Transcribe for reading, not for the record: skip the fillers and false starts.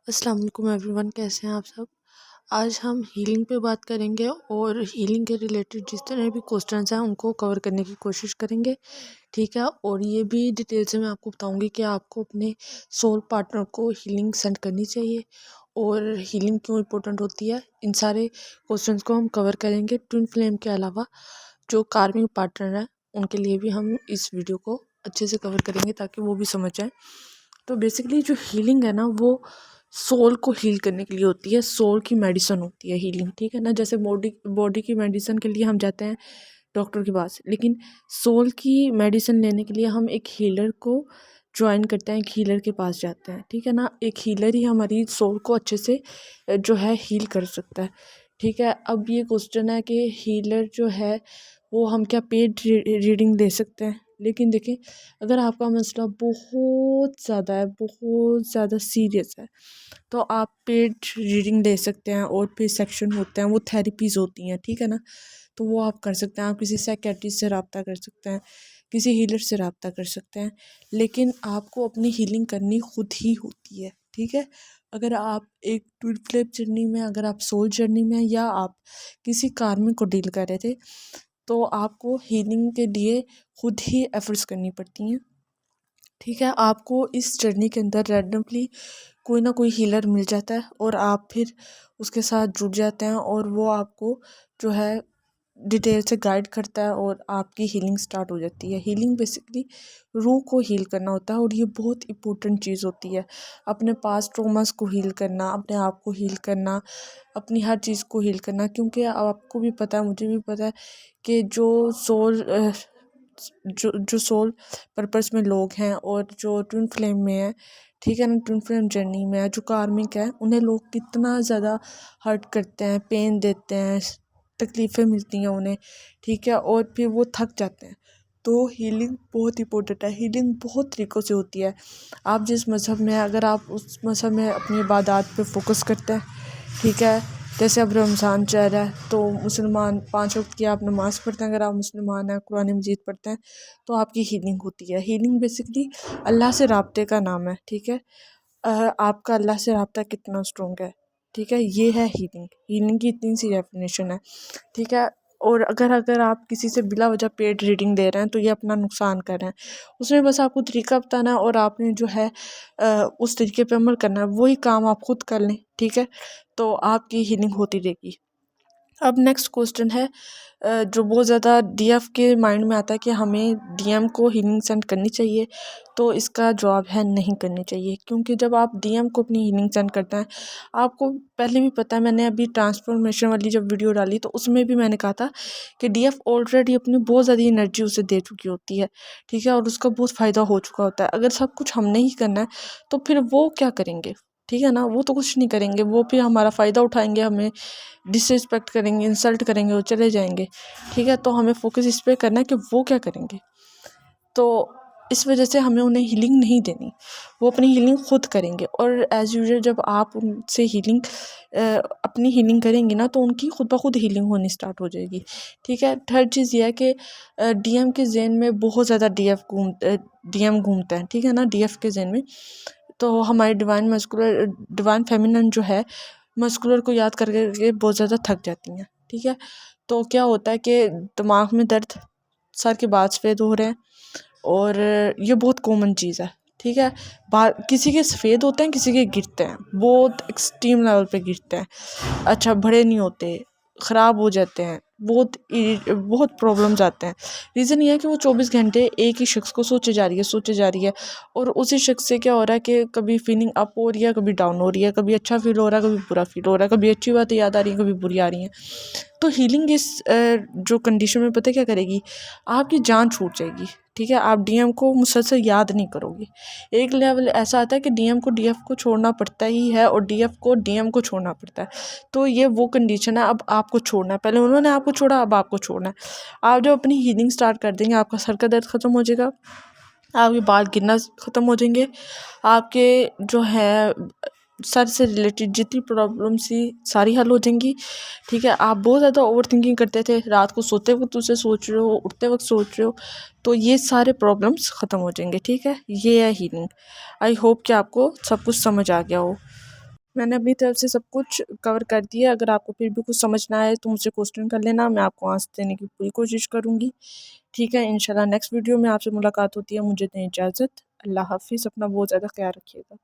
अस्सलाम वालेकुम एवरीवन, कैसे हैं आप सब। आज हम हीलिंग पे बात करेंगे और हीलिंग के रिलेटेड जिस तरह भी क्वेश्चंस हैं उनको कवर करने की कोशिश करेंगे, ठीक है। और ये भी डिटेल से मैं आपको बताऊंगी कि आपको अपने सोल पार्टनर को हीलिंग सेंड करनी चाहिए और हीलिंग क्यों इम्पोर्टेंट होती है। इन सारे क्वेश्चंस को हम कवर करेंगे। ट्विन फ्लेम के अलावा जो कार्मिक पार्टनर हैं उनके लिए भी हम इस वीडियो को अच्छे से कवर करेंगे ताकि वो भी समझ जाए। तो बेसिकली जो हीलिंग है ना वो सोल को हील करने के लिए होती है। सोल की मेडिसिन होती है हीलिंग, ठीक है ना। जैसे बॉडी बॉडी की मेडिसिन के लिए हम जाते हैं डॉक्टर के पास, लेकिन सोल की मेडिसिन लेने के लिए हम एक हीलर को ज्वाइन करते हैं, एक हीलर के पास जाते हैं, ठीक है ना। एक हीलर ही हमारी सोल को अच्छे से जो है हील कर सकता है, ठीक है। अब ये क्वेश्चन है कि हीलर जो है वो हम क्या पेड रीडिंग दे सकते हैं। लेकिन देखें, अगर आपका मसला बहुत ज़्यादा है, बहुत ज़्यादा सीरियस है, तो आप पेड रीडिंग ले सकते हैं। और पे सेक्शन होते हैं, वो थेरेपीज़ होती हैं, ठीक है ना। तो वो आप कर सकते हैं। आप किसी साइकेट्रिस्ट से रब्ता कर सकते हैं, किसी हीलर से रब्ता कर सकते हैं, लेकिन आपको अपनी हीलिंग करनी खुद ही होती है, ठीक है। अगर आप एक ट्विन फ्लेम जर्नी में, अगर आप सोल जर्नी में, या आप किसी कार्मिक को डील कर रहे थे, तो आपको हीलिंग के लिए खुद ही एफर्ट्स करनी पड़ती हैं, ठीक है। आपको इस जर्नी के अंदर रैंडमली कोई ना कोई हीलर मिल जाता है और आप फिर उसके साथ जुड़ जाते हैं और वो आपको जो है डिटेल से गाइड करता है और आपकी हीलिंग स्टार्ट हो जाती है। हीलिंग बेसिकली रूह को हील करना होता है और ये बहुत इंपॉर्टेंट चीज़ होती है। अपने पास ट्रॉमास को हील करना, अपने आप को हील करना, अपनी हर चीज़ को हील करना। क्योंकि आपको भी पता है, मुझे भी पता है कि जो सोल पर्पस में लोग हैं और जो ट्विन फ्लेम में है, ठीक है ना, ट्विन फ्लेम जर्नी में है, जो कार्मिक है, उन्हें लोग कितना ज़्यादा हर्ट करते हैं, पेन देते हैं, तकलीफ़ें मिलती हैं उन्हें, ठीक है। और फिर वो थक जाते हैं। तो हीलिंग बहुत इंपॉर्टेंट है। हीलिंग बहुत तरीक़ों से होती है। आप जिस मज़हब में हैं, अगर आप उस मज़हब में अपनी इबादत पे फोकस करते हैं, ठीक है। जैसे अब रमज़ान चल रहा है तो मुसलमान 5 वक्त की आप नमाज़ पढ़ते हैं। अगर आप मुसलमान हैं, कुरान मजीद पढ़ते हैं, तो आपकी हीलिंग होती है। हीलिंग बेसिकली अल्लाह से राब्ते का नाम है, ठीक है। आपका अल्लाह से राब्ता कितना स्ट्रॉन्ग है, ठीक है, ये है हीलिंग। हीलिंग की इतनी सी डेफिनेशन है, ठीक है। और अगर अगर आप किसी से बिला वजह पेड रीडिंग दे रहे हैं तो ये अपना नुकसान कर रहे हैं। उसमें बस आपको तरीका बताना है और आपने जो है उस तरीके पे अमल करना है। वही काम आप खुद कर लें, ठीक है, तो आपकी हीलिंग होती रहेगी। अब नेक्स्ट क्वेश्चन है जो बहुत ज़्यादा डीएफ के माइंड में आता है कि हमें डीएम को हीलिंग सेंड करनी चाहिए। तो इसका जवाब है नहीं करनी चाहिए। क्योंकि जब आप डीएम को अपनी हीलिंग सेंड करते हैं, आपको पहले भी पता है, मैंने अभी ट्रांसफॉर्मेशन वाली जब वीडियो डाली तो उसमें भी मैंने कहा था कि डीएफ ऑलरेडी अपनी बहुत ज़्यादा एनर्जी उसे दे चुकी होती है, ठीक है, और उसका बहुत फ़ायदा हो चुका होता है। अगर सब कुछ हमने ही करना है तो फिर वो क्या करेंगे, ठीक है ना। वो तो कुछ नहीं करेंगे, वो फिर हमारा फ़ायदा उठाएंगे, हमें डिसरिस्पेक्ट करेंगे, इंसल्ट करेंगे और चले जाएंगे, ठीक है। तो हमें फोकस इस पर करना है कि वो क्या करेंगे। तो इस वजह से हमें उन्हें हीलिंग नहीं देनी, वो अपनी हीलिंग खुद करेंगे। और एज़ यूजुअल जब आप उनसे हीलिंग अपनी हीलिंग करेंगे ना, तो उनकी खुद ब खुद हीलिंग होनी स्टार्ट हो जाएगी, ठीक है। थर्ड चीज़ ये है कि डीएम के जहन में बहुत ज़्यादा डीएम घूमते हैं, ठीक है ना, डीएफ के जहन में। तो हमारी डिवाइन फेमिनिन जो है, मस्कुलर को याद करके बहुत ज़्यादा थक जाती हैं, ठीक है। तो क्या होता है कि दिमाग में दर्द, सर के बाल सफ़ेद हो रहे हैं, और ये बहुत कॉमन चीज़ है, ठीक है। किसी के सफ़ेद होते हैं, किसी के गिरते हैं, बहुत एक्सट्रीम लेवल पे गिरते हैं। अच्छा, बड़े नहीं होते, ख़राब हो जाते हैं, बहुत प्रॉब्लम्स आते हैं। रीज़न ये है कि वो 24 घंटे एक ही शख्स को सोचे जा रही है। और उसी शख्स से क्या हो रहा है कि कभी फीलिंग अप हो रही है, कभी डाउन हो रही है, कभी अच्छा फील हो रहा है, कभी बुरा फील हो रहा है, कभी अच्छी बातें याद आ रही हैं, कभी बुरी आ रही हैं। तो हीलिंग इस जो कंडीशन में पता क्या करेगी, आपकी जान छूट जाएगी, ठीक है। आप डीएम को मुसलसल याद नहीं करोगे। एक लेवल ऐसा आता है कि डीएम को डीएफ को छोड़ना पड़ता ही है और डीएफ को डीएम को छोड़ना पड़ता है। तो ये वो कंडीशन है, अब आपको छोड़ना है। पहले उन्होंने आपको छोड़ा, अब आपको छोड़ना है। आप जब अपनी हीलिंग स्टार्ट कर देंगे, आपका सर का दर्द ख़त्म हो जाएगा, आपके बाल गिरना ख़त्म हो जाएंगे, आपके जो है सर से रिलेटेड जितनी प्रॉब्लम्स थी सारी हल हो जाएंगी, ठीक है। आप बहुत ज़्यादा ओवर थिंकिंग करते थे, रात को सोते वक्त उसे सोच रहे हो, उठते वक्त सोच रहे हो, तो ये सारे प्रॉब्लम्स ख़त्म हो जाएंगे, ठीक है। ये है हीलिंग। आई होप कि आपको सब कुछ समझ आ गया हो। मैंने अपनी तरफ से सब कुछ कवर कर दिया। अगर आपको फिर भी कुछ समझ ना आए तो मुझसे क्वेश्चन कर लेना, मैं आपको आंसर देने की पूरी कोशिश करूँगी। ठीक है, इंशाल्लाह नेक्स्ट वीडियो में आपसे मुलाकात होती है। मुझे दें इजाज़त। अल्लाह हाफ़िज़। अपना बहुत ज़्यादा ख्याल रखिएगा।